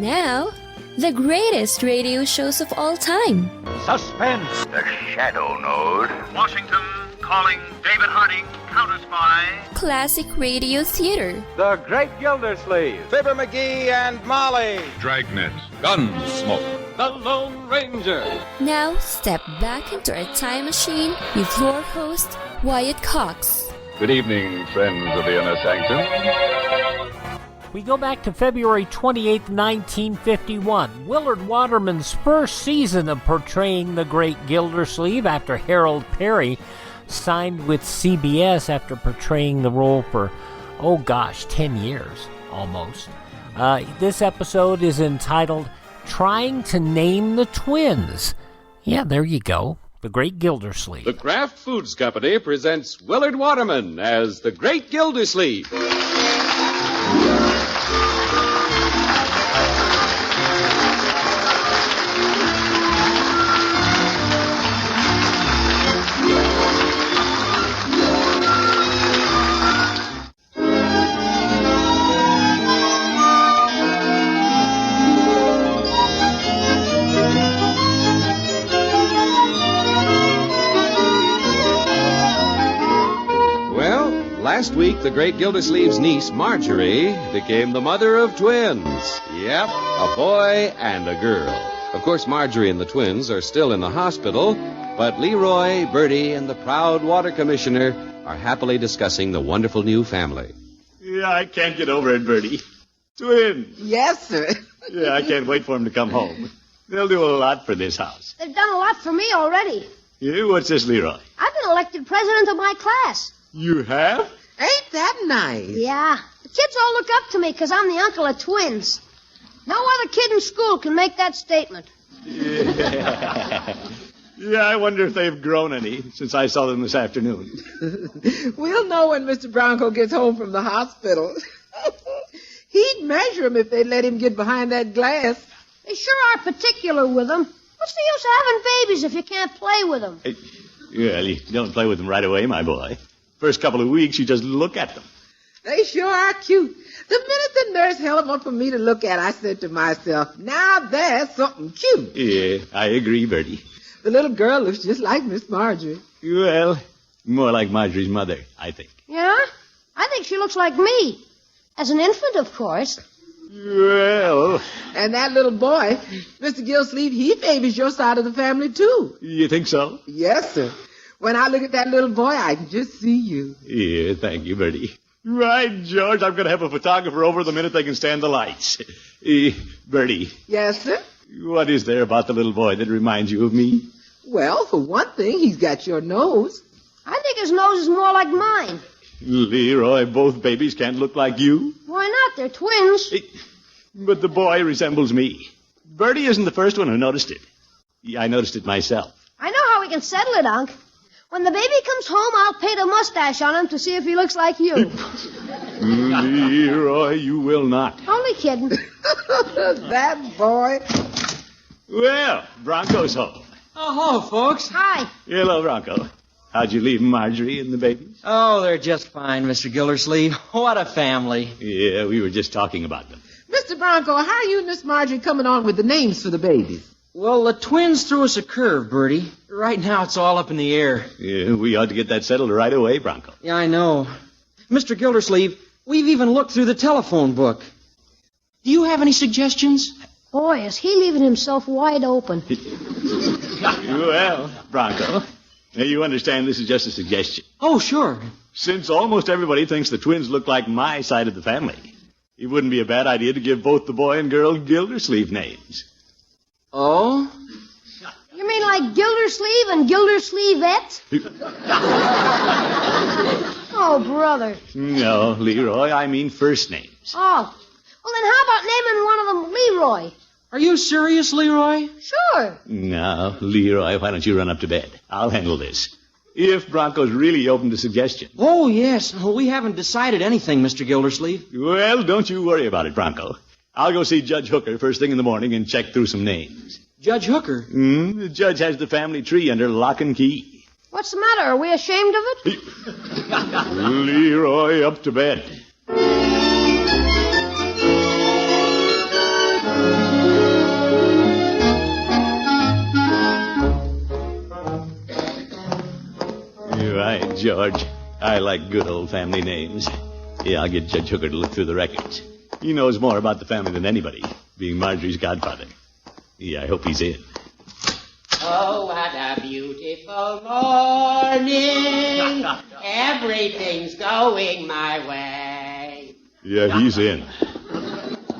Now, the greatest radio shows of all time. Suspense. The Shadow Node. Washington calling David Harding, counter-spy. Classic radio theater. The Great-Gildersleeve. Fibber McGee and Molly. Dragnet. Gunsmoke. The Lone Ranger. Now, step back into our time machine with your host, Wyatt Cox. Good evening, friends of the Inner Sanctum. We go back to February 28, 1951, Willard Waterman's first season of portraying the Great Gildersleeve after Harold Perry signed with CBS after portraying the role for, 10 years, almost. This episode is entitled, Trying to Name the Twins. Yeah, there you go. The Great Gildersleeve. The Kraft Foods Company presents Willard Waterman as the Great Gildersleeve. Last week, the Great Gildersleeve's niece, Marjorie, became the mother of twins. Yep, a boy and a girl. Of course, Marjorie and the twins are still in the hospital, but Leroy, Bertie, and the proud water commissioner are happily discussing the wonderful new family. Yeah, I can't get over it, Bertie. Twins. Yes, sir. Yeah, I can't wait for them to come home. They'll do a lot for this house. They've done a lot for me already. Yeah, what's this, Leroy? I've been elected president of my class. You have? Ain't that nice? Yeah. The kids all look up to me because I'm the uncle of twins. No other kid in school can make that statement. Yeah. Yeah, I wonder if they've grown any since I saw them this afternoon. We'll know when Mr. Bronco gets home from the hospital. He'd measure him if they'd let him get behind that glass. They sure are particular with them. What's the use of having babies if you can't play with them? Well, you don't play with them right away, my boy. First couple of weeks, you just look at them. They sure are cute. The minute the nurse held them up for me to look at, I said to myself, now there's something cute. Yeah, I agree, Bertie. The little girl looks just like Miss Marjorie. Well, more like Marjorie's mother, I think. Yeah? I think she looks like me. As an infant, of course. Well... And that little boy, Mr. Gildersleeve, he favors your side of the family, too. You think so? Yes, sir. When I look at that little boy, I can just see you. Yeah, thank you, Bertie. Right, George, I'm going to have a photographer over the minute they can stand the lights. Bertie. Yes, sir? What is there about the little boy that reminds you of me? Well, for one thing, he's got your nose. I think his nose is more like mine. Leroy, both babies can't look like you. Why not? They're twins. But the boy resembles me. Bertie isn't the first one who noticed it. I noticed it myself. I know how we can settle it, Unc. When the baby comes home, I'll paint a mustache on him to see if he looks like you. Leroy, you will not. Only kidding. That boy. Well, Bronco's home. Oh, hello, folks. Hi. Hello, Bronco. How'd you leave Marjorie and the babies? Oh, they're just fine, Mr. Gildersleeve. What a family. Yeah, we were just talking about them. Mr. Bronco, how are you and Miss Marjorie coming on with the names for the babies? Well, the twins threw us a curve, Bertie. Right now, it's all up in the air. Yeah, we ought to get that settled right away, Bronco. Yeah, I know. Mr. Gildersleeve, we've even looked through the telephone book. Do you have any suggestions? Boy, is he leaving himself wide open. Well, Bronco, now you understand this is just a suggestion. Oh, sure. Since almost everybody thinks the twins look like my side of the family, it wouldn't be a bad idea to give both the boy and girl Gildersleeve names. Oh? You mean like Gildersleeve and Gildersleevette? Oh, brother. No, Leroy, I mean first names. Oh. Well, then how about naming one of them Leroy? Are you serious, Leroy? Sure. No, Leroy, why don't you run up to bed? I'll handle this. If Bronco's really open to suggestions. Oh, yes. We haven't decided anything, Mr. Gildersleeve. Well, don't you worry about it, Bronco. I'll go see Judge Hooker first thing in the morning and check through some names. Judge Hooker? The judge has the family tree under lock and key. What's the matter? Are we ashamed of it? Leroy, up to bed. By George, I like good old family names. Yeah, I'll get Judge Hooker to look through the records. He knows more about the family than anybody, being Marjorie's godfather. Yeah, I hope he's in. Oh, what a beautiful morning. Everything's going my way. Yeah, he's in.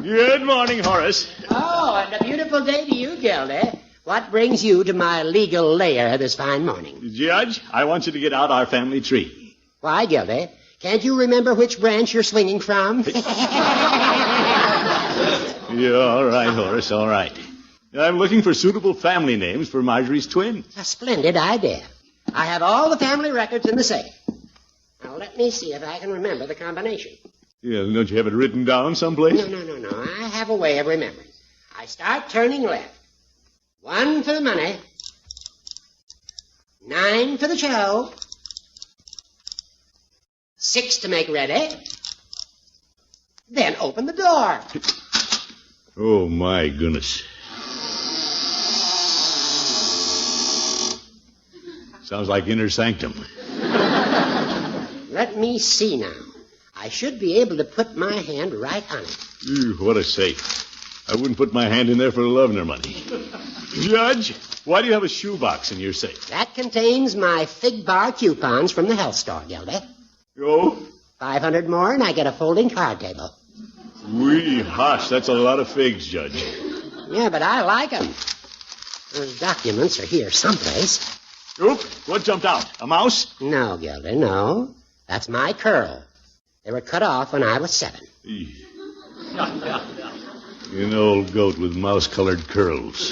Good morning, Horace. Oh, and a beautiful day to you, Gildy. What brings you to my legal lair this fine morning? Judge, I want you to get out our family tree. Why, Gildy? Can't you remember which branch you're swinging from? Yeah, all right, Horace, all right. I'm looking for suitable family names for Marjorie's twins. A splendid idea. I have all the family records in the safe. Now, let me see if I can remember the combination. Yeah, don't you have it written down someplace? No. I have a way of remembering. I start turning left. 1 for the money. 9 for the show. 6 to make ready. Then open the door. Oh, my goodness. Sounds like inner sanctum. Let me see now. I should be able to put my hand right on it. Ooh, what a safe. I wouldn't put my hand in there for love nor money. Judge, why do you have a shoebox in your safe? That contains my fig bar coupons from the health store, Gildy. Oh? 500 more and I get a folding card table. Wee, hush, that's a lot of figs, Judge. Yeah, but I like 'em. Those documents are here someplace. Oop, what jumped out? A mouse? No, Gildy, no. That's my curl. They were cut off when I was 7. An old goat with mouse-colored curls.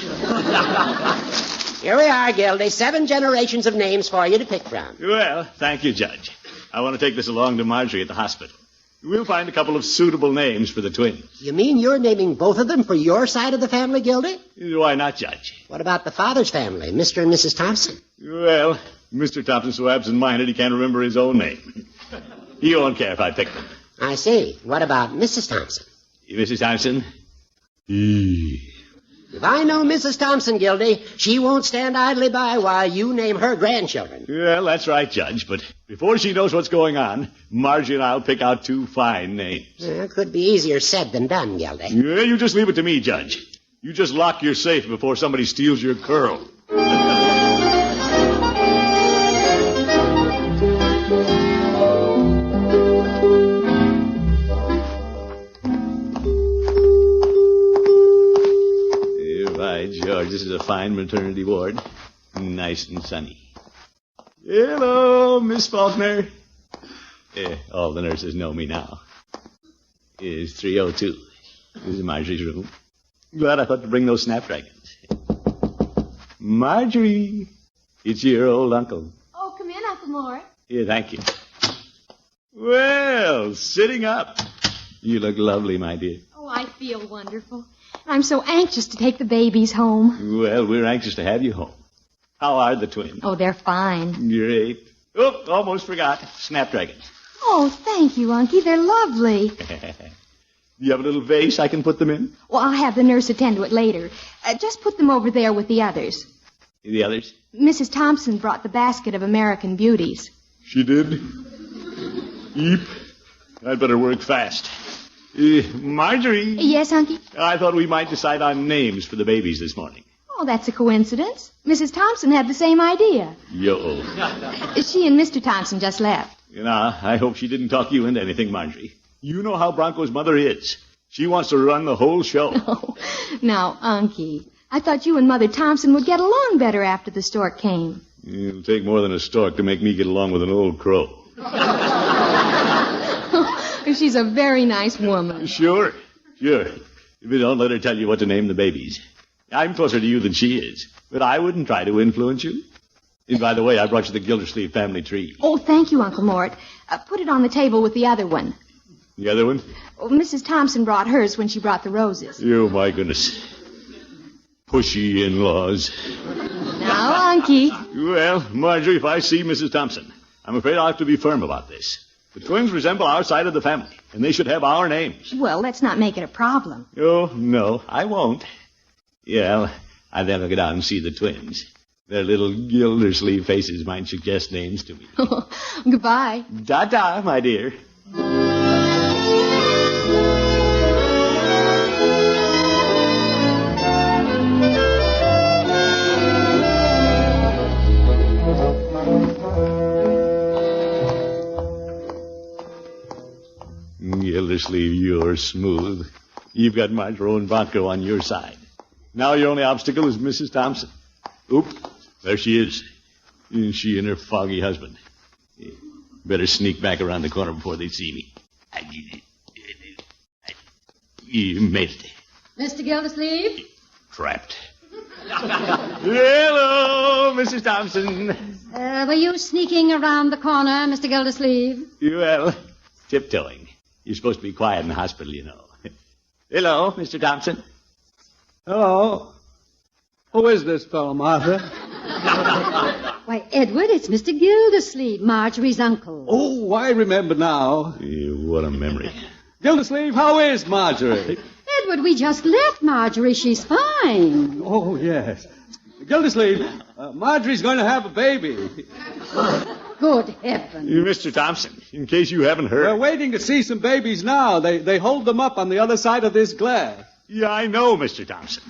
Here we are, Gildy. 7 generations of names for you to pick from. Well, thank you, Judge. I want to take this along to Marjorie at the hospital. We'll find a couple of suitable names for the twins. You mean you're naming both of them for your side of the family, Gildy? Why not, Judge? What about the father's family, Mr. and Mrs. Thompson? Well, Mr. Thompson's so absent-minded he can't remember his own name. He won't care if I pick them. I see. What about Mrs. Thompson? Mrs. Thompson? If I know Mrs. Thompson, Gildy, she won't stand idly by while you name her grandchildren. Well, that's right, Judge, but before she knows what's going on, Margie and I'll pick out 2 fine names. It could be easier said than done, Gildy. Yeah, you just leave it to me, Judge. You just lock your safe before somebody steals your curl. George, this is a fine maternity ward. Nice and sunny. Hello, Miss Faulkner. All the nurses know me now. It's 302. This is Marjorie's room. Glad I thought to bring those snapdragons. Marjorie, it's your old uncle. Oh, come in, Uncle Mort. Yeah, thank you. Well, sitting up. You look lovely, my dear. Oh, I feel wonderful. I'm so anxious to take the babies home. Well, we're anxious to have you home. How are the twins? Oh, they're fine. Great. Oh, almost forgot. Snapdragons. Oh, thank you, Unky. They're lovely. You have a little vase I can put them in? Well, I'll have the nurse attend to it later. Just put them over there with the others. The others? Mrs. Thompson brought the basket of American beauties. She did? Eep. I'd better work fast. Marjorie. Yes, Unky? I thought we might decide on names for the babies this morning. Oh, that's a coincidence. Mrs. Thompson had the same idea. Yo. She and Mr. Thompson just left. I hope she didn't talk you into anything, Marjorie. You know how Bronco's mother is. She wants to run the whole show. Oh, now, Unky, I thought you and Mother Thompson would get along better after the stork came. It'll take more than a stork to make me get along with an old crow. She's a very nice woman. Sure. But don't let her tell you what to name the babies. I'm closer to you than she is, but I wouldn't try to influence you. And by the way, I brought you the Gildersleeve family tree. Oh, thank you, Uncle Mort. Put it on the table with the other one. The other one? Oh, Mrs. Thompson brought hers when she brought the roses. Oh, my goodness. Pushy in-laws. Now, Unky. Well, Marjorie, if I see Mrs. Thompson, I'm afraid I'll have to be firm about this. The twins resemble our side of the family, and they should have our names. Well, let's not make it a problem. Oh, no, I won't. Yeah, I'd never go down and see the twins. Their little Gildersleeve faces might suggest names to me. Goodbye. Ta-ta, my dear. Gildersleeve, you're smooth. You've got Marjorie and Bronco on your side. Now your only obstacle is Mrs. Thompson. Oop, there she is. She and her foggy husband. Better sneak back around the corner before they see me. You made it. Mr. Gildersleeve? Trapped. Hello, Mrs. Thompson. Were you sneaking around the corner, Mr. Gildersleeve? Well, tiptoeing. You're supposed to be quiet in the hospital, you know. Hello, Mr. Thompson. Hello. Who is this fellow, Martha? Why, Edward, it's Mr. Gildersleeve, Marjorie's uncle. Oh, I remember now. What a memory. Gildersleeve, how is Marjorie? Edward, we just left Marjorie. She's fine. Oh, yes. Gildersleeve, Marjorie's going to have a baby. Good heavens. Mr. Thompson, in case you haven't heard. We're waiting to see some babies now. They hold them up on the other side of this glass. Yeah, I know, Mr. Thompson.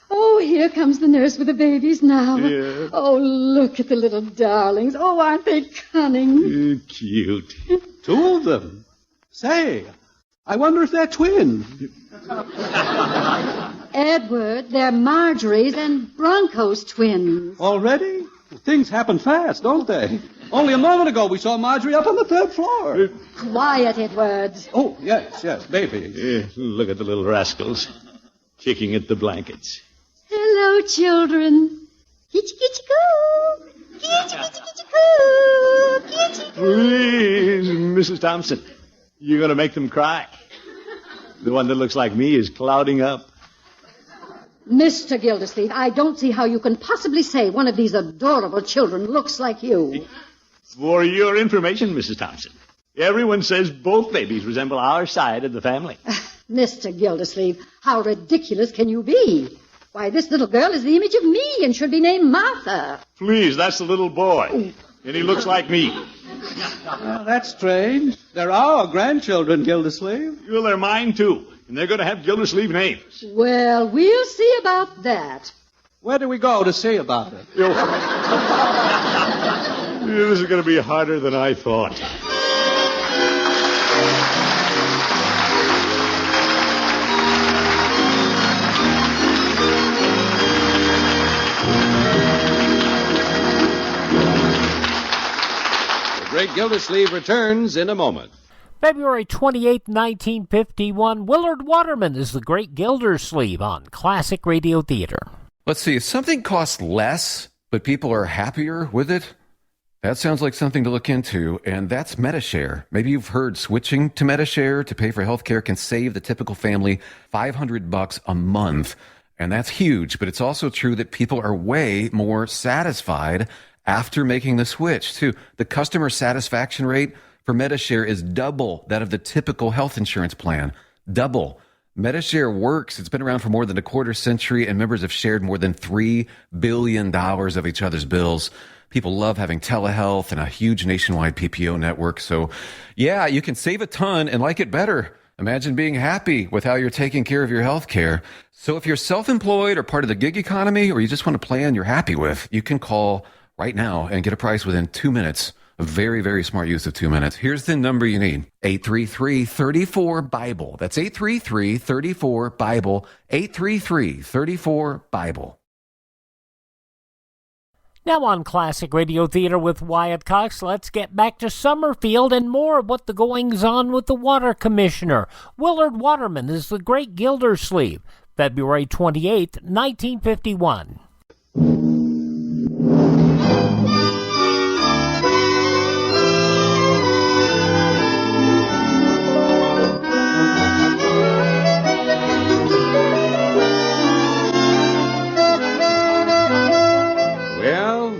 Oh, here comes the nurse with the babies now. Yeah. Oh, look at the little darlings. Oh, aren't they cunning? Cute. Two of them. Say, I wonder if they're twins. Edward, they're Marjorie's and Bronco's twins. Already? Things happen fast, don't they? Only a moment ago we saw Marjorie up on the third floor. Quiet, Edward. Oh, yes, baby. Look at the little rascals kicking at the blankets. Hello, children. Kitty, kitty, coo. Kitty, kitty, kitty, coo. Kitty, coo. Please, Mrs. Thompson, you're going to make them cry. The one that looks like me is clouding up. Mr. Gildersleeve, I don't see how you can possibly say one of these adorable children looks like you. For your information, Mrs. Thompson, everyone says both babies resemble our side of the family. Mr. Gildersleeve, how ridiculous can you be? Why, this little girl is the image of me and should be named Martha. Please, that's the little boy. And he looks like me. Well, that's strange. They're our grandchildren, Gildersleeve. Well, they're mine, too. And they're going to have Gildersleeve names. Well, we'll see about that. Where do we go to see about it? This is going to be harder than I thought. The Great Gildersleeve returns in a moment. February 28, 1951, Willard Waterman is the Great Gildersleeve on Classic Radio Theater. Let's see, if something costs less, but people are happier with it, that sounds like something to look into, and that's MediShare. Maybe you've heard switching to MediShare to pay for healthcare can save the typical family $500 a month, and that's huge, but it's also true that people are way more satisfied after making the switch, too. The customer satisfaction rate for MediShare is double that of the typical health insurance plan. Double. MediShare works. It's been around for more than a quarter century, and members have shared more than $3 billion of each other's bills. People love having telehealth and a huge nationwide PPO network. So, yeah, you can save a ton and like it better. Imagine being happy with how you're taking care of your health care. So if you're self-employed or part of the gig economy, or you just want a plan you're happy with, you can call right now and get a price within 2 minutes. A very, very smart use of 2 minutes. Here's the number you need. 833-34-BIBLE. That's 833-34-BIBLE. 833-34-BIBLE. Now on Classic Radio Theater with Wyatt Cox, let's get back to Summerfield and more of what the goings-on with the Water Commissioner. Willard Waterman is the Great Gildersleeve. February 28, 1951.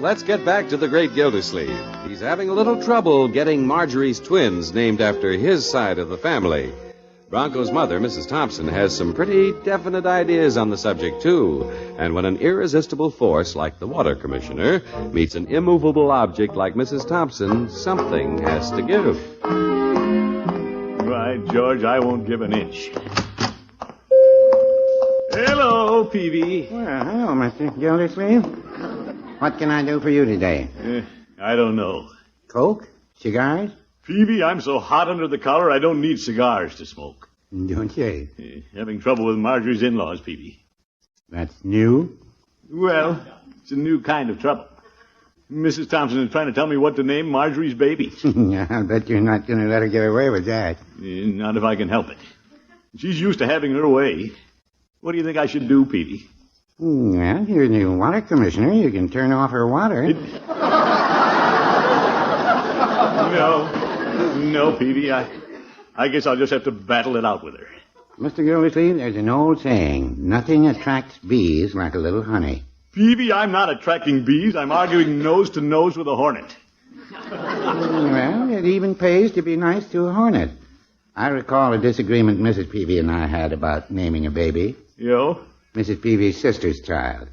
Let's get back to the Great Gildersleeve. He's having a little trouble getting Marjorie's twins named after his side of the family. Bronco's mother, Mrs. Thompson, has some pretty definite ideas on the subject, too. And when an irresistible force like the water commissioner meets an immovable object like Mrs. Thompson, something has to give. Right, George, I won't give an inch. Hello, Peavy. Well, hello, Mr. Gildersleeve. What can I do for you today? I don't know. Coke? Cigars? Peavy, I'm so hot under the collar I don't need cigars to smoke. Don't you? Having trouble with Marjorie's in-laws, Peavy. That's new? Well, it's a new kind of trouble. Mrs. Thompson is trying to tell me what to name Marjorie's baby. I'll bet you're not going to let her get away with that. Not if I can help it. She's used to having her way. What do you think I should do, Peavy? Well, you're the water commissioner. You can turn off her water. No, Peavy. I guess I'll just have to battle it out with her. Mr. Gildersleeve, there's an old saying, nothing attracts bees like a little honey. Peavy, I'm not attracting bees. I'm arguing nose to nose with a hornet. Well, it even pays to be nice to a hornet. I recall a disagreement Mrs. Peavy and I had about naming a baby. Yo? Mrs. Peavy's sister's child.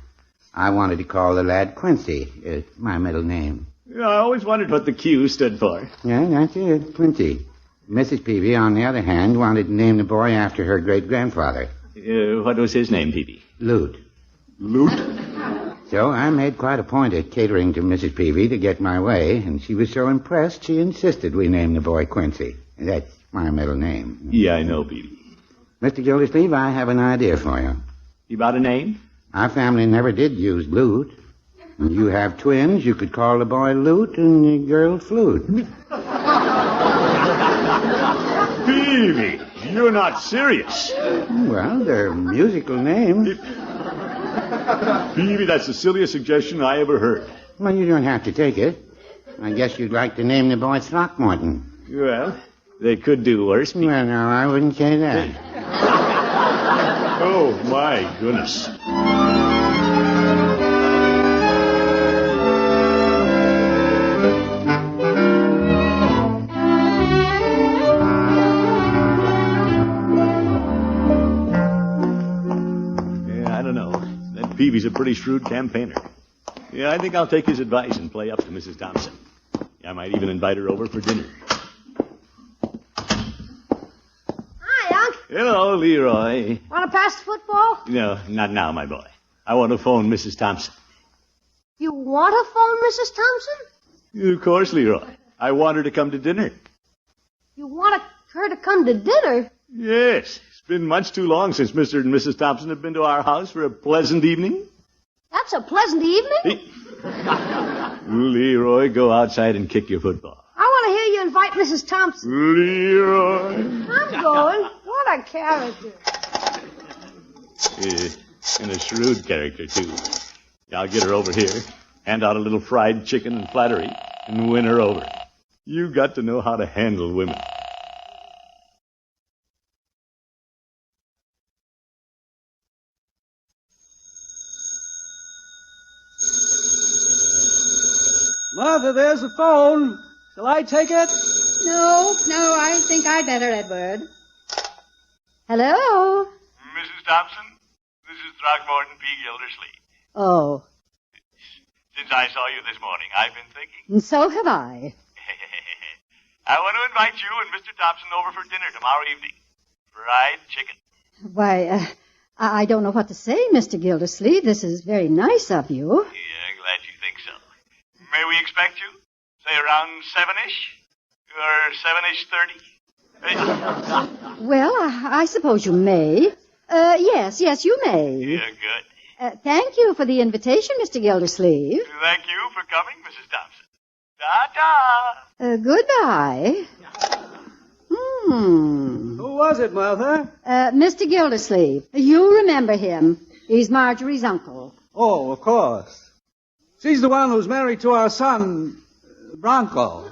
I wanted to call the lad Quincy. It's my middle name. I always wondered what the Q stood for. Yeah, that's it, Quincy. Mrs. Peavy, on the other hand, wanted to name the boy after her great-grandfather. What was his name, Peavy? Lute. Lute? So I made quite a point of catering to Mrs. Peavy to get my way, and she was so impressed she insisted we name the boy Quincy. That's my middle name. Yeah, I know, Peavy. Mr. Gildersleeve, I have an idea for you. You about a name? Our family never did use Lute. And you have twins, you could call the boy Lute and the girl Flute. Peavy, you're not serious. Well, they're musical names. Peavy, that's the silliest suggestion I ever heard. Well, you don't have to take it. I guess you'd like to name the boy Throckmorton. Well, they could do worse. Well, no, I wouldn't say that. Oh, my goodness. Peavy's a pretty shrewd campaigner. Yeah, I think I'll take his advice and play up to Mrs. Thompson. I might even invite her over for dinner. Hi, Unc. Hello, Leroy. Want to pass the football? No, not now, my boy. I want to phone Mrs. Thompson. You want to phone Mrs. Thompson? Of course, Leroy. I want her to come to dinner. You want her to come to dinner? Yes. It's been much too long since Mr. and Mrs. Thompson have been to our house for a pleasant evening. That's a pleasant evening? Leroy, go outside and kick your football. I want to hear you invite Mrs. Thompson. Leroy. I'm going. What a character. And a shrewd character, too. I'll get her over here, hand out a little fried chicken and flattery, and win her over. You got to know how to handle women. Mother, there's the phone. Shall I take it? No, I think I'd better, Edward. Hello? Mrs. Thompson, this is Throckmorton P. Gildersleeve. Oh. Since I saw you this morning, I've been thinking. And so have I. I want to invite you and Mr. Thompson over for dinner tomorrow evening. Fried chicken. Why, I don't know what to say, Mr. Gildersleeve. This is very nice of you. Yeah, glad you think so. May we expect you? Say around 7-ish? Or 7-ish 30? Well, I suppose you may. Yes, you may. Yeah, good. Thank you for the invitation, Mr. Gildersleeve. Thank you for coming, Mrs. Thompson. Ta-ta! Goodbye. Who was it, Mother? Mr. Gildersleeve. You remember him. He's Marjorie's uncle. Oh, of course. She's the one who's married to our son, Bronco.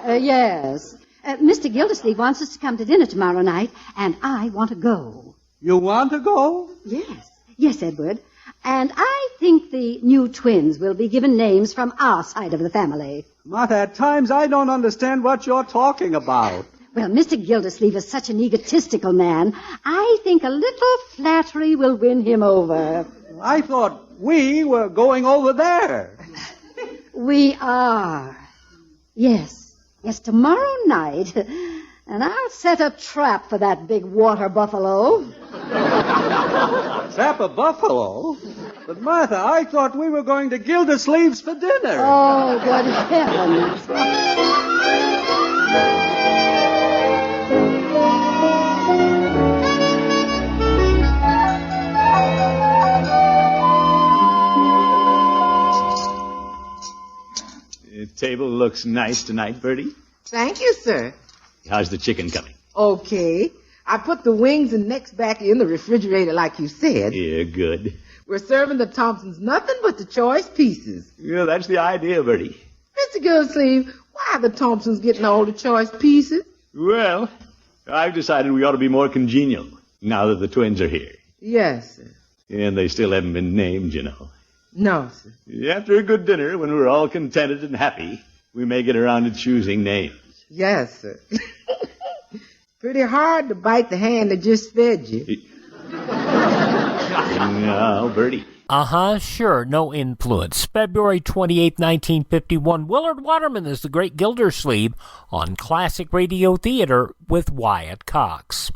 Yes. Mr. Gildersleeve wants us to come to dinner tomorrow night, and I want to go. You want to go? Yes, Edward. And I think the new twins will be given names from our side of the family. Martha, at times I don't understand what you're talking about. Well, Mr. Gildersleeve is such an egotistical man. I think a little flattery will win him over. I thought we were going over there. We are. Yes, tomorrow night. And I'll set a trap for that big water buffalo. Trap a buffalo? But, Martha, I thought we were going to Gildersleeve's for dinner. Oh, good heavens. The table looks nice tonight, Bertie. Thank you, sir. How's the chicken coming? Okay. I put the wings and necks back in the refrigerator like you said. Yeah, good. We're serving the Thompsons nothing but the choice pieces. Yeah, that's the idea, Bertie. Mr. Gildersleeve, why are the Thompsons getting all the choice pieces? Well, I've decided we ought to be more congenial now that the twins are here. Yes, sir. And they still haven't been named, you know. No, sir. After a good dinner, when we're all contented and happy, we may get around to choosing names. Yes, sir. Pretty hard to bite the hand that just fed you. No, Bertie. Sure, no influence. February 28, 1951, Willard Waterman is the Great Gildersleeve on Classic Radio Theater with Wyatt Cox.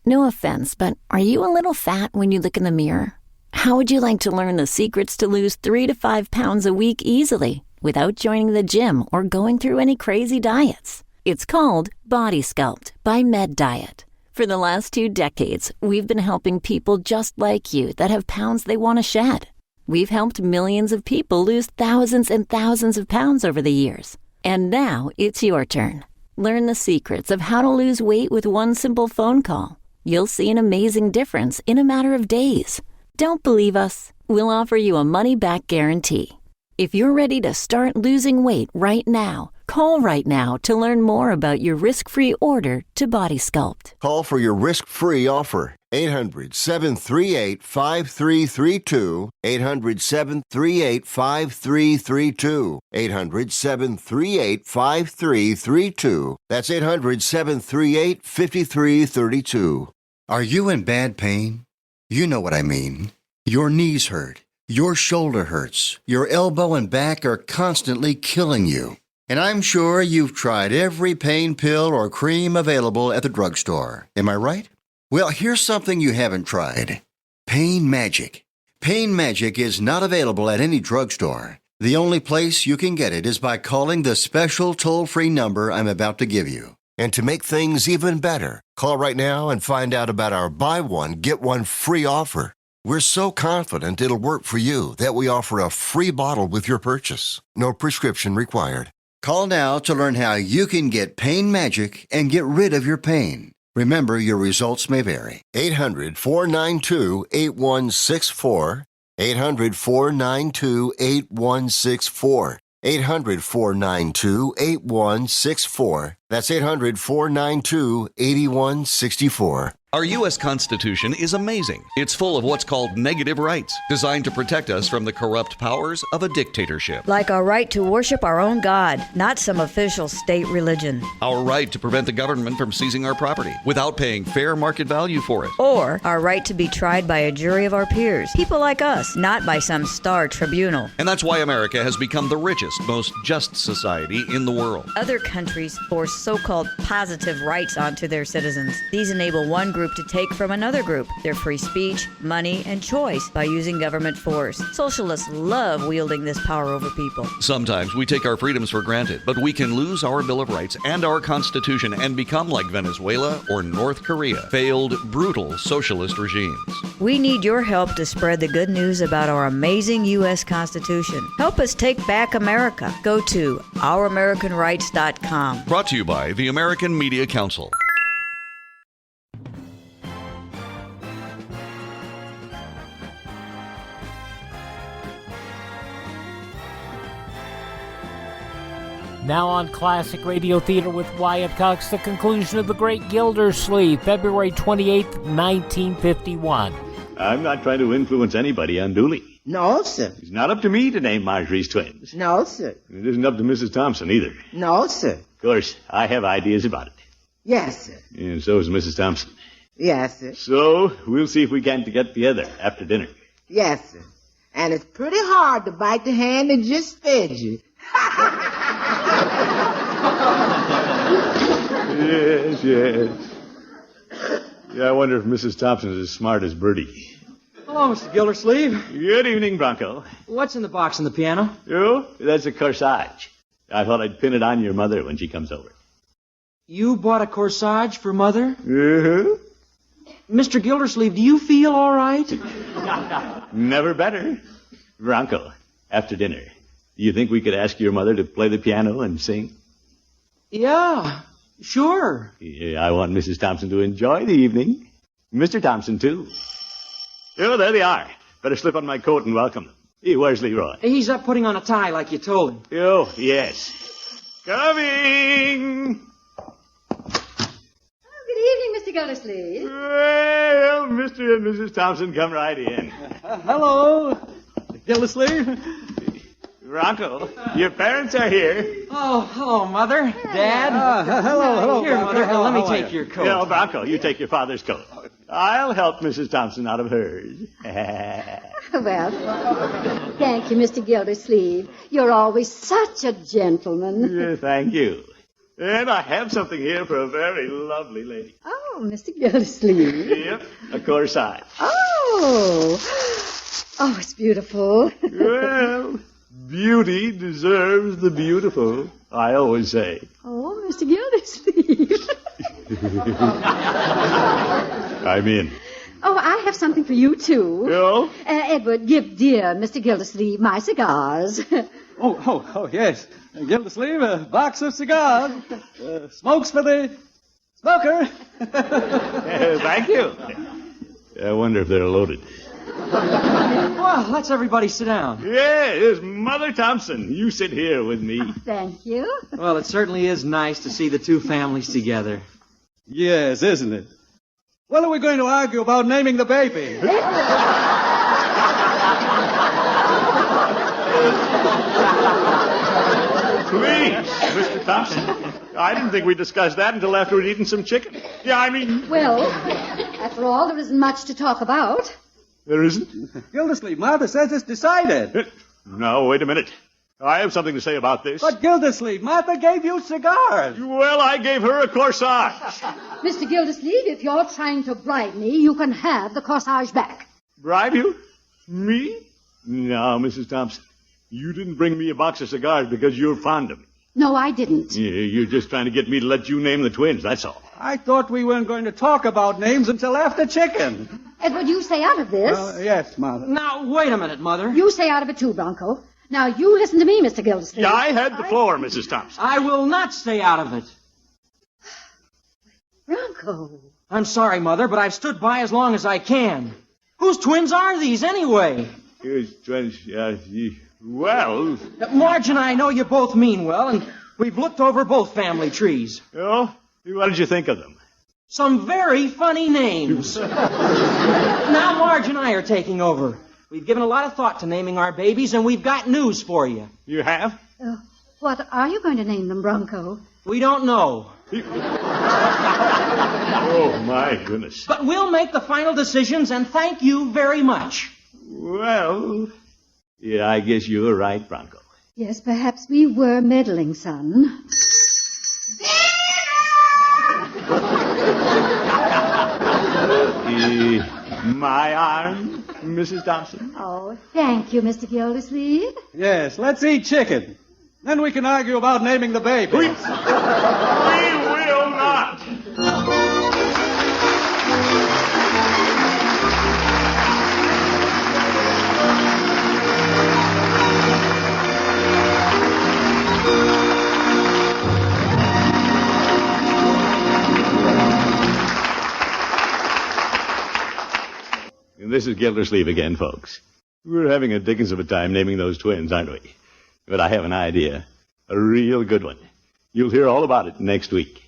No offense, but are you a little fat when you look in the mirror? How would you like to learn the secrets to lose 3 to 5 pounds a week easily without joining the gym or going through any crazy diets? It's called Body Sculpt by Med Diet. For the last 2 decades, we've been helping people just like you that have pounds they want to shed. We've helped millions of people lose thousands and thousands of pounds over the years. And now it's your turn. Learn the secrets of how to lose weight with one simple phone call. You'll see an amazing difference in a matter of days. Don't believe us? We'll offer you a money-back guarantee. If you're ready to start losing weight right now, call right now to learn more about your risk-free order to Body Sculpt. Call for your risk-free offer. 800-738-5332. 800-738-5332. 800-738-5332. That's 800-738-5332. Are you in bad pain? You know what I mean. Your knees hurt. Your shoulder hurts. Your elbow and back are constantly killing you. And I'm sure you've tried every pain pill or cream available at the drugstore. Am I right? Well, here's something you haven't tried. Pain Magic. Pain Magic is not available at any drugstore. The only place you can get it is by calling the special toll-free number I'm about to give you. And to make things even better, call right now and find out about our buy one, get one free offer. We're so confident it'll work for you that we offer a free bottle with your purchase. No prescription required. Call now to learn how you can get Pain Magic and get rid of your pain. Remember, your results may vary. 800-492-8164. 800-492-8164. 800-492-8164. That's 800-492-8164. Our U.S. Constitution is amazing. It's full of what's called negative rights, designed to protect us from the corrupt powers of a dictatorship. Like our right to worship our own God, not some official state religion. Our right to prevent the government from seizing our property without paying fair market value for it. Or our right to be tried by a jury of our peers, people like us, not by some star tribunal. And that's why America has become the richest, most just society in the world. Other countries force so-called positive rights onto their citizens. These enable one group to take from another group their free speech, money, and choice by using government force. Socialists love wielding this power over people. Sometimes we take our freedoms for granted, but we can lose our Bill of Rights and our Constitution and become like Venezuela or North Korea, failed, brutal socialist regimes. We need your help to spread the good news about our amazing U.S. Constitution. Help us take back America. Go to ouramericanrights.com. Brought to you by the American Media Council. Now on Classic Radio Theater with Wyatt Cox, the conclusion of The Great Gildersleeve, February 28th, 1951. I'm not trying to influence anybody unduly. No, sir. It's not up to me to name Marjorie's twins. No, sir. It isn't up to Mrs. Thompson either. No, sir. Of course, I have ideas about it. Yes, sir. And so does Mrs. Thompson. Yes, sir. So, we'll see if we can't get together after dinner. Yes, sir. And it's pretty hard to bite the hand that just fed you. Yes, yes. Yeah, I wonder if Mrs. Thompson's as smart as Bertie. Hello, Mr. Gildersleeve. Good evening, Bronco. What's in the box on the piano? Oh, that's a corsage. I thought I'd pin it on your mother when she comes over. You bought a corsage for Mother? Uh-huh. Mr. Gildersleeve, do you feel all right? Never better. Bronco, after dinner, do you think we could ask your mother to play the piano and sing? Yeah, sure. Yeah, I want Mrs. Thompson to enjoy the evening. Mr. Thompson, too. Oh, there they are. Better slip on my coat and welcome them. Hey, where's Leroy? He's up putting on a tie like you told him. Oh, yes. Coming! Good evening, Mr. Gildersleeve. Well, Mr. and Mrs. Thompson, come right in. Hello, Gildersleeve. Bronco, your parents are here. Oh, hello, Mother. Dad. Hello. Here, Bronco. Mother, let me How are take you? your coat. No, Bronco, you take your father's coat. I'll help Mrs. Thompson out of hers. Well, thank you, Mr. Gildersleeve. You're always such a gentleman. Yeah, thank you. And I have something here for a very lovely lady. Oh, Mr. Gildersleeve. Yep, a corsage. Oh, it's beautiful. Well, beauty deserves the beautiful, I always say. Oh, Mr. Gildersleeve. I'm in. Oh, I have something for you, too. Oh? Edward, give dear Mr. Gildersleeve my cigars. Oh, yes. Gildersleeve, a box of cigars. Smokes for the smoker. Thank you. I wonder if they're loaded. Well, let's everybody sit down. Yes, Mother Thompson. You sit here with me. Thank you. Well, it certainly is nice to see the two families together. Yes, isn't it? When are we going to argue about naming the baby? Please, Mr. Thompson. I didn't think we discussed that until after we'd eaten some chicken. Well, after all, there isn't much to talk about. There isn't? Gildersleeve, Martha says it's decided. No, wait a minute. I have something to say about this. But Gildersleeve, Martha gave you cigars. Well, I gave her a corsage. Mr. Gildersleeve, if you're trying to bribe me, you can have the corsage back. Bribe you? Me? No, Mrs. Thompson. You didn't bring me a box of cigars because you're fond of me. No, I didn't. Yeah, you're just trying to get me to let you name the twins, that's all. I thought we weren't going to talk about names until after chicken. Edward, you stay out of this. Yes, Martha. Now, wait a minute, Mother. You stay out of it too, Bronco. Now, you listen to me, Mr. Gildersleeve. Yeah, I had the floor, Mrs. Thompson. I will not stay out of it. Bronco. I'm sorry, Mother, but I've stood by as long as I can. Whose twins are these, anyway? Here's twins, well... Marge and I know you both mean well, and we've looked over both family trees. Oh? What did you think of them? Some very funny names. Now Marge and I are taking over. We've given a lot of thought to naming our babies, and we've got news for you. You have? What are you going to name them, Bronco? We don't know. Oh, my goodness. But we'll make the final decisions, and thank you very much. Well, yeah, I guess you were right, Bronco. Yes, perhaps we were meddling, son. My arm, Mrs. Thompson. Oh, thank you, Mr. Gildersleeve. Yes, let's eat chicken. Then we can argue about naming the baby. We will not. This is Gildersleeve again, folks. We're having a dickens of a time naming those twins, aren't we? But I have an idea. A real good one. You'll hear all about it next week.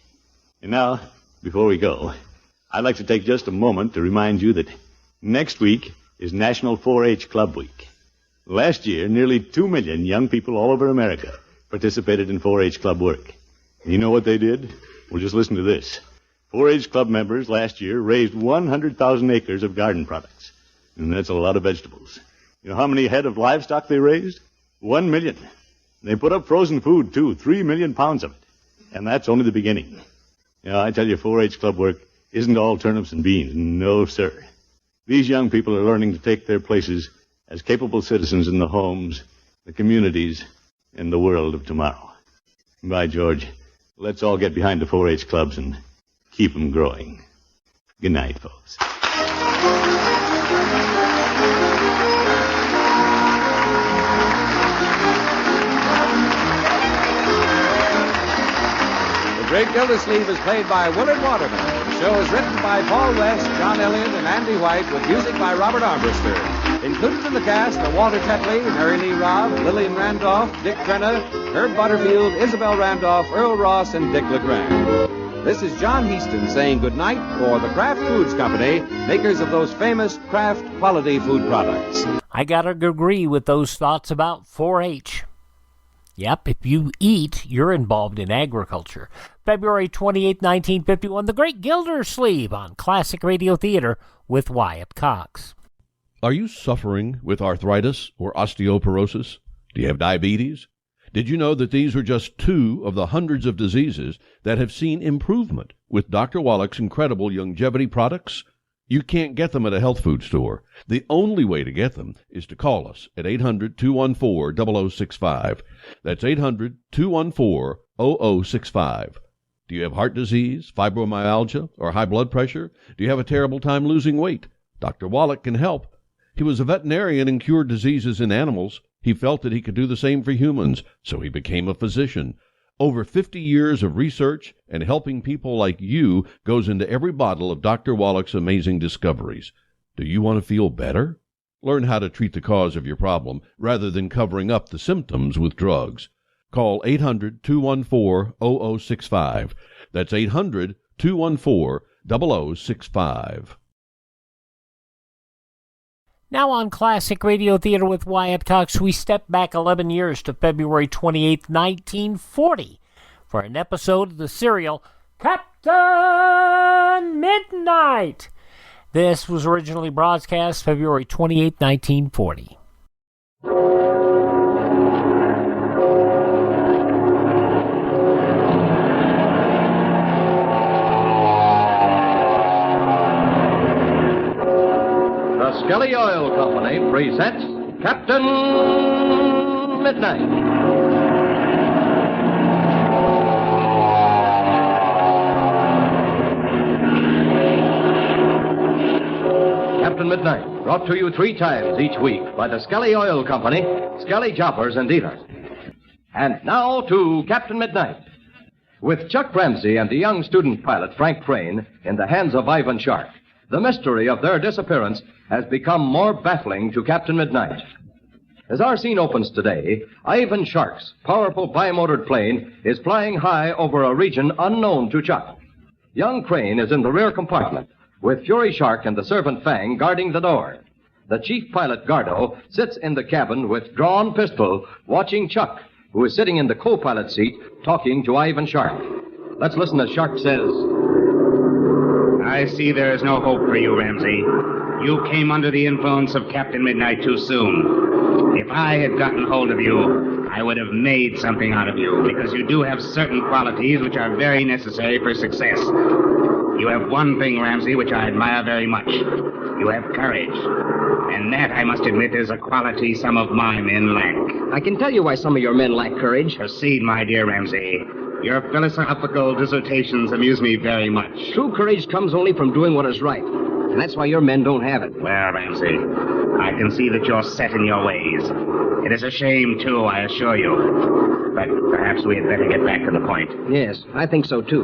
And now, before we go, I'd like to take just a moment to remind you that next week is National 4-H Club Week. Last year, nearly 2 million young people all over America participated in 4-H Club work. You know what they did? Well, just listen to this. 4-H Club members last year raised 100,000 acres of garden products. And that's a lot of vegetables. You know how many head of livestock they raised? 1 million. They put up frozen food, too, 3 million pounds of it. And that's only the beginning. You know, I tell you, 4-H Club work isn't all turnips and beans. No, sir. These young people are learning to take their places as capable citizens in the homes, the communities, and the world of tomorrow. By George, let's all get behind the 4-H clubs and keep them growing. Good night, folks. The Great Gildersleeve is played by Willard Waterman. The show is written by Paul West, John Elliott, and Andy White, with music by Robert Armbruster. Included in the cast are Walter Tetley, Mary Lee Robb, Lillian Randolph, Dick Crenna, Herb Butterfield, Isabel Randolph, Earl Ross, and Dick LeGrand. This is John Heaston saying goodnight for the Kraft Foods Company, makers of those famous Kraft quality food products. I gotta agree with those thoughts about 4-H. Yep, if you eat, you're involved in agriculture. February 28, 1951, The Great Gildersleeve on Classic Radio Theater with Wyatt Cox. Are you suffering with arthritis or osteoporosis? Do you have diabetes? Did you know that these are just 2 of the hundreds of diseases that have seen improvement with Dr. Wallach's incredible longevity products? You can't get them at a health food store. The only way to get them is to call us at 800-214-0065. That's 800-214-0065. Do you have heart disease, fibromyalgia, or high blood pressure? Do you have a terrible time losing weight? Dr. Wallach can help. He was a veterinarian and cured diseases in animals. He felt that he could do the same for humans, so he became a physician. Over 50 years of research and helping people like you goes into every bottle of Dr. Wallach's amazing discoveries. Do you want to feel better? Learn how to treat the cause of your problem rather than covering up the symptoms with drugs. Call 800-214-0065. That's 800-214-0065. Now on Classic Radio Theater with Wyatt Cox, we step back 11 years to February 28, 1940, for an episode of the serial Captain Midnight. This was originally broadcast February 28, 1940. Skelly Oil Company presents Captain Midnight. Captain Midnight, brought to you 3 times each week by the Skelly Oil Company, Skelly Jobbers and Dealers. And now to Captain Midnight. With Chuck Ramsey and the young student pilot Frank Crane in the hands of Ivan Shark, the mystery of their disappearance has become more baffling to Captain Midnight. As our scene opens today, Ivan Shark's powerful bimotored plane is flying high over a region unknown to Chuck. Young Crane is in the rear compartment, with Fury Shark and the servant Fang guarding the door. The chief pilot, Gardo, sits in the cabin with drawn pistol, watching Chuck, who is sitting in the co-pilot seat, talking to Ivan Shark. Let's listen as Shark says, I see there is no hope for you, Ramsey. You came under the influence of Captain Midnight too soon. If I had gotten hold of you, I would have made something out of you, because you do have certain qualities which are very necessary for success. You have one thing, Ramsey, which I admire very much. You have courage. And that, I must admit, is a quality some of my men lack. I can tell you why some of your men lack courage. Proceed, my dear Ramsey. Your philosophical dissertations amuse me very much. True courage comes only from doing what is right. And that's why your men don't have it. Well, Ramsey, I can see that you're set in your ways. It is a shame, too, I assure you. But perhaps we had better get back to the point. Yes, I think so, too.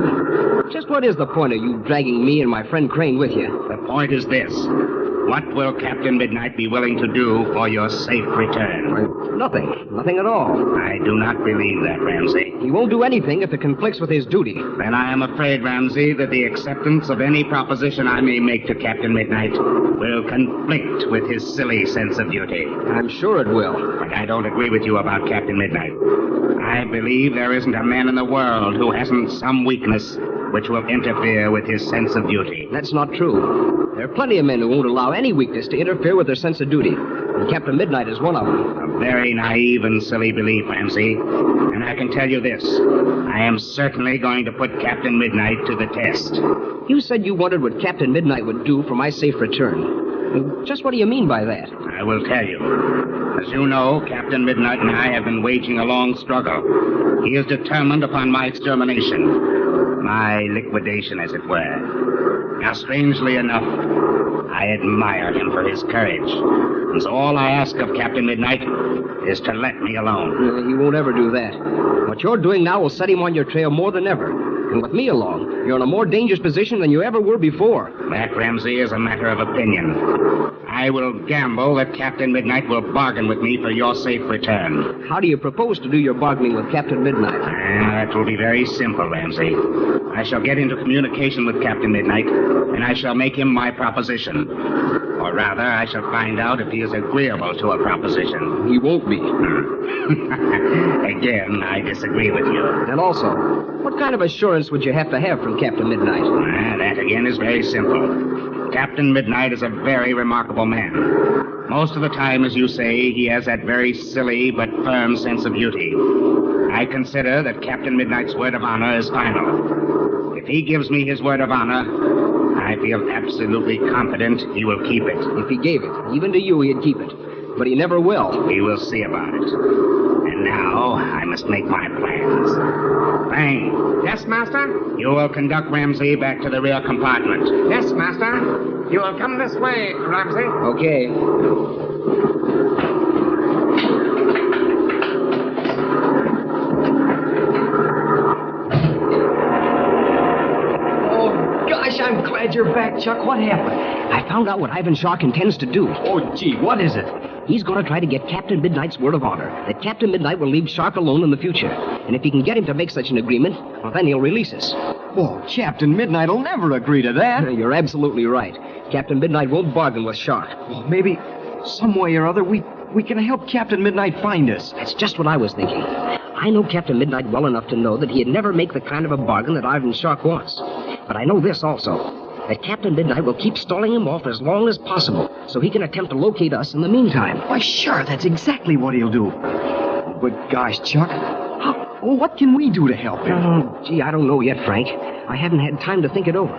Just what is the point of you dragging me and my friend Crane with you? The point is this. What will Captain Midnight be willing to do for your safe return? Nothing at all. I do not believe that, Ramsey. He won't do anything if it conflicts with his duty. Then I am afraid, Ramsey, that the acceptance of any proposition I may make to Captain Midnight will conflict with his silly sense of duty. I'm sure it will. But I don't agree with you about Captain Midnight. I believe there isn't a man in the world who hasn't some weakness which will interfere with his sense of duty. That's not true. There are plenty of men who won't allow any weakness to interfere with their sense of duty. And Captain Midnight is one of them. A very naive and silly belief, Ramsey. And I can tell you this. I am certainly going to put Captain Midnight to the test. You said you wondered what Captain Midnight would do for my safe return. Just what do you mean by that? I will tell you. As you know, Captain Midnight and I have been waging a long struggle. He is determined upon my extermination. My liquidation, as it were. Now, strangely enough, I admire him for his courage. And so all I ask of Captain Midnight is to let me alone. He won't ever do that. What you're doing now will set him on your trail more than ever. And with me along, you're in a more dangerous position than you ever were before. That, Ramsey, is a matter of opinion. I will gamble that Captain Midnight will bargain with me for your safe return. How do you propose to do your bargaining with Captain Midnight? That will be very simple, Ramsey. I shall get into communication with Captain Midnight, and I shall make him my proposition. Or rather, I shall find out if he is agreeable to a proposition. He won't be. Again, I disagree with you. And also, what kind of assurance would you have to have from Captain Midnight? That, again, is very simple. Captain Midnight is a very remarkable man. Most of the time, as you say, he has that very silly but firm sense of duty. I consider that Captain Midnight's word of honor is final. If he gives me his word of honor, I feel absolutely confident he will keep it. If he gave it, even to you, he'd keep it. But he never will. We will see about it. And now, I must make my plans. Fang. Yes, Master? You will conduct Ramsey back to the rear compartment. Yes, Master. You will come this way, Ramsey. Okay. I'm glad you're back, Chuck. What happened? I found out what Ivan Shark intends to do. Oh, gee, what is it? He's going to try to get Captain Midnight's word of honor that Captain Midnight will leave Shark alone in the future. And if he can get him to make such an agreement, well, then he'll release us. Oh, Captain Midnight will never agree to that. You're absolutely right. Captain Midnight won't bargain with Shark. Well, maybe some way or other we can help Captain Midnight find us. That's just what I was thinking. I know Captain Midnight well enough to know that he'd never make the kind of a bargain that Ivan Shark wants. But I know this also, that Captain Midnight will keep stalling him off as long as possible so he can attempt to locate us in the meantime. Why, sure, that's exactly what he'll do. But gosh, Chuck, what can we do to help him? Gee, I don't know yet, Frank. I haven't had time to think it over.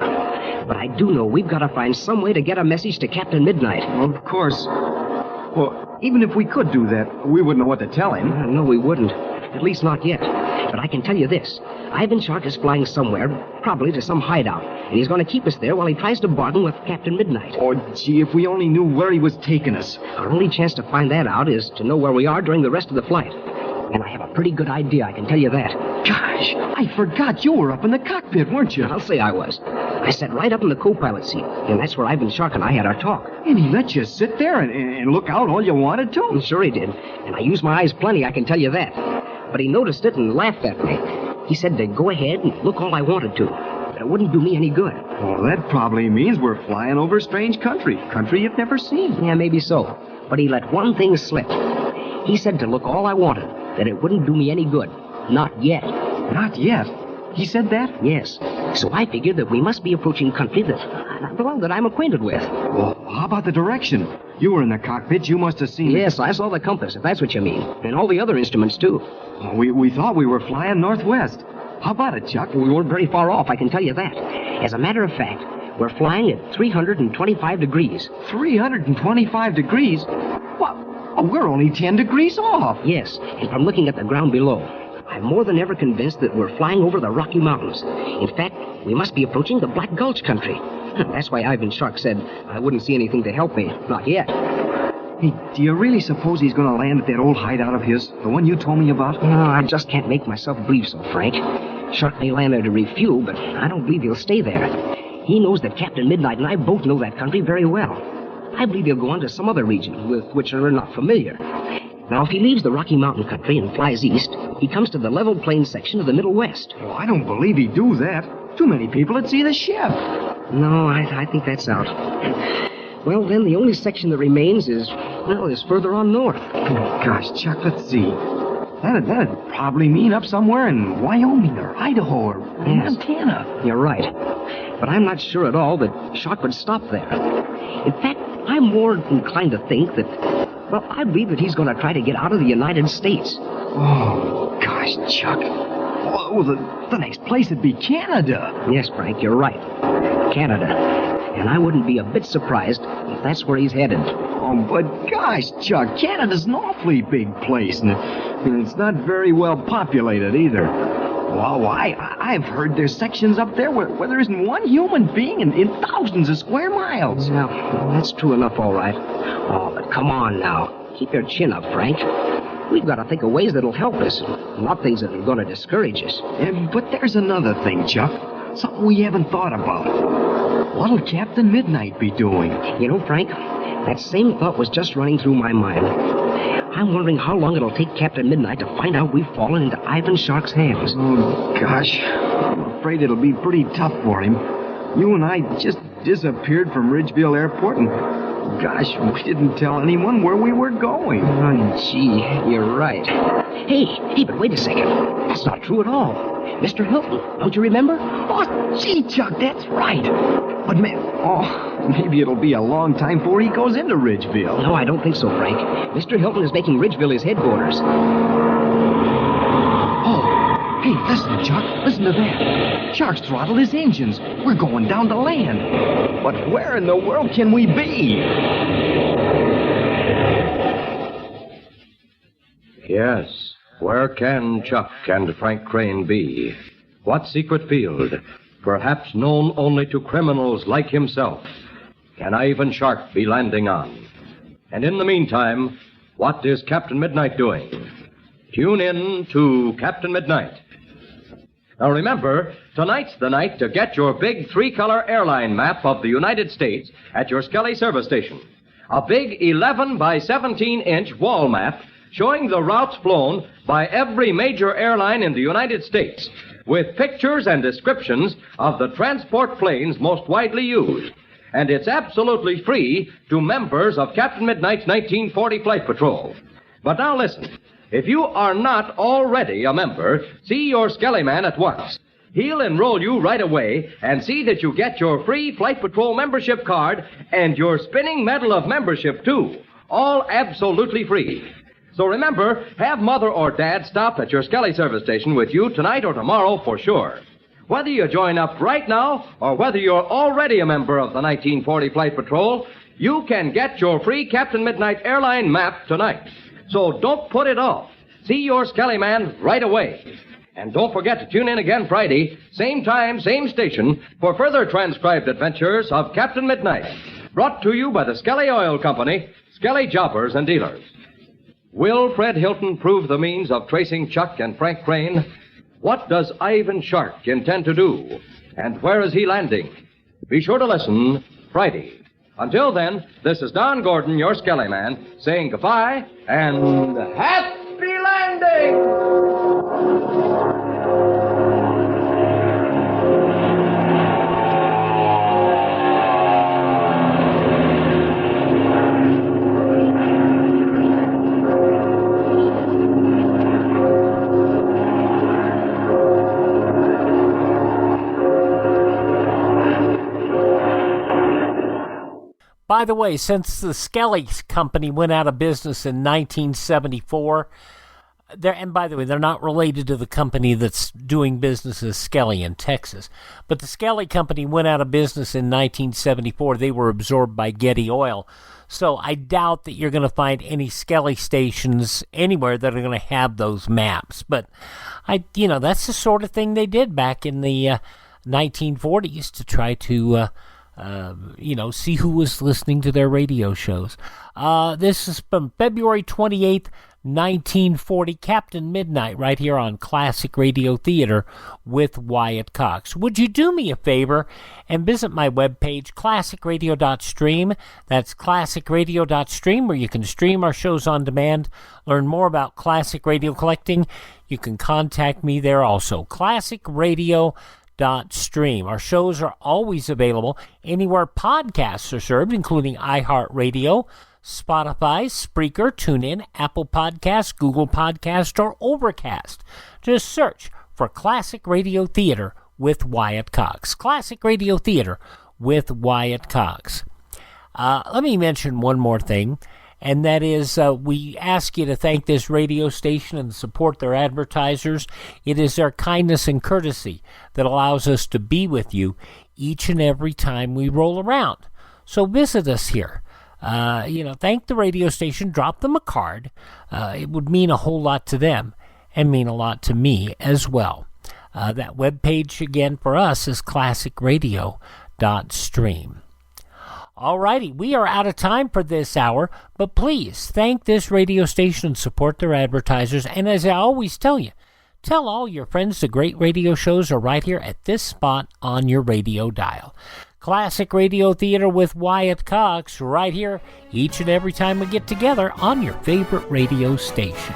But I do know we've got to find some way to get a message to Captain Midnight. Well, of course. Well, even if we could do that, we wouldn't know what to tell him. No, we wouldn't. At least not yet. But I can tell you this. Ivan Shark is flying somewhere, probably to some hideout, and he's going to keep us there while he tries to bargain with Captain Midnight. Oh, gee, if we only knew where he was taking us. Our only chance to find that out is to know where we are during the rest of the flight. And I have a pretty good idea, I can tell you that. Gosh, I forgot you were up in the cockpit, weren't you? I'll say I was. I sat right up in the co-pilot seat, and that's where Ivan Shark and I had our talk. And he let you sit there and look out all you wanted to? Sure he did. And I used my eyes plenty, I can tell you that. But he noticed it and laughed at me. He said to go ahead and look all I wanted to, but it wouldn't do me any good. Well, that probably means we're flying over a strange country you've never seen. Yeah, maybe so. But he let one thing slip. He said to look all I wanted, that it wouldn't do me any good. Not yet. Not yet? He said that? Yes. So I figured that we must be approaching country that I'm acquainted with. Well, how about the direction? You were in the cockpit. You must have seen... Yes, I saw the compass, if that's what you mean. And all the other instruments, too. Well, we thought we were flying northwest. How about it, Chuck? We weren't very far off, I can tell you that. As a matter of fact, we're flying at 325 degrees. 325 degrees? Well, we're only 10 degrees off. Yes, and from looking at the ground below, I'm more than ever convinced that we're flying over the Rocky Mountains. In fact, we must be approaching the Black Gulch country. That's why Ivan Shark said I wouldn't see anything to help me. Not yet. Hey, do you really suppose he's going to land at that old hideout of his? The one you told me about? No, I just can't make myself believe so, Frank. Shark may land there to refuel, but I don't believe he'll stay there. He knows that Captain Midnight and I both know that country very well. I believe he'll go on to some other region with which we're not familiar. Now, if he leaves the Rocky Mountain country and flies east, he comes to the level plain section of the Middle West. Well, I don't believe he'd do that. Too many people would see the ship. No, I think that's out. Well, then the only section that remains is further on north. Oh, gosh, Chuck, let's see. That'd probably mean up somewhere in Wyoming or Idaho or Montana. You're right. But I'm not sure at all that Shock would stop there. In fact, I'm more inclined to think that, well, I believe that he's going to try to get out of the United States. Oh, gosh, Chuck. Oh, the next place would be Canada. Yes, Frank, you're right. Canada. And I wouldn't be a bit surprised if that's where he's headed. Oh, but gosh, Chuck, Canada's an awfully big place, and it's not very well populated either. Well, I've heard there's sections up there where there isn't one human being in thousands of square miles. Now, that's true enough, all right. Oh, but come on now. Keep your chin up, Frank. We've got to think of ways that'll help us, not things that are going to discourage us. But there's another thing, Chuck. Something we haven't thought about. What'll Captain Midnight be doing? You know, Frank, that same thought was just running through my mind. I'm wondering how long it'll take Captain Midnight to find out we've fallen into Ivan Shark's hands. Oh, gosh. I'm afraid it'll be pretty tough for him. You and I just disappeared from Ridgeville Airport, and gosh, we didn't tell anyone where we were going. Oh, gee, you're right. Hey, but wait a second. That's not true at all. Mr. Hilton, don't you remember? Oh, gee, Chuck, that's right. But maybe it'll be a long time before he goes into Ridgeville. No, I don't think so, Frank. Mr. Hilton is making Ridgeville his headquarters. Oh, hey, listen, Chuck. Listen to that. Shark's throttled his engines. We're going down to land. But where in the world can we be? Yes, where can Chuck and Frank Crane be? What secret field, perhaps known only to criminals like himself, can Ivan Shark be landing on? And in the meantime, what is Captain Midnight doing? Tune in to Captain Midnight. Now remember, tonight's the night to get your big three-color airline map of the United States at your Skelly service station. A big 11 by 17-inch wall map showing the routes flown by every major airline in the United States, with pictures and descriptions of the transport planes most widely used. And it's absolutely free to members of Captain Midnight's 1940 Flight Patrol. But now listen, if you are not already a member, see your Skelly man at once. He'll enroll you right away and see that you get your free Flight Patrol membership card and your spinning medal of membership, too. All absolutely free. So remember, have Mother or Dad stop at your Skelly service station with you tonight or tomorrow for sure. Whether you join up right now or whether you're already a member of the 1940 Flight Patrol, you can get your free Captain Midnight airline map tonight. So don't put it off. See your Skelly man right away. And don't forget to tune in again Friday, same time, same station, for further transcribed adventures of Captain Midnight. Brought to you by the Skelly Oil Company, Skelly Jobbers and Dealers. Will Fred Hilton prove the means of tracing Chuck and Frank Crane? What does Ivan Shark intend to do? And where is he landing? Be sure to listen Friday. Until then, this is Don Gordon, your Skelly man, saying goodbye and happy landing! By the way, since the Skelly Company went out of business in 1974, and by the way, they're not related to the company that's doing business as Skelly in Texas, but the Skelly Company went out of business in 1974. They were absorbed by Getty Oil. So I doubt that you're going to find any Skelly stations anywhere that are going to have those maps. But that's the sort of thing they did back in the 1940s to try to see who was listening to their radio shows. This is from February 28th, 1940, Captain Midnight, right here on Classic Radio Theater with Wyatt Cox. Would you do me a favor and visit my webpage, classicradio.stream? That's classicradio.stream, where you can stream our shows on demand, learn more about classic radio collecting. You can contact me there also, classicradio.stream. Our shows are always available anywhere podcasts are served, including iHeartRadio, Spotify, Spreaker, TuneIn, Apple Podcasts, Google Podcasts, or Overcast. Just search for Classic Radio Theater with Wyatt Cox. Classic Radio Theater with Wyatt Cox. Let me mention one more thing, and that is we ask you to thank this radio station and support their advertisers. It is their kindness and courtesy that allows us to be with you each and every time we roll around. So visit us here. Thank the radio station, drop them a card. It would mean a whole lot to them and mean a lot to me as well. That webpage again for us is classicradio.stream. All righty, we are out of time for this hour, but please thank this radio station and support their advertisers. And as I always tell you, tell all your friends the great radio shows are right here at this spot on your radio dial. Classic Radio Theater with Wyatt Cox right here each and every time we get together on your favorite radio station.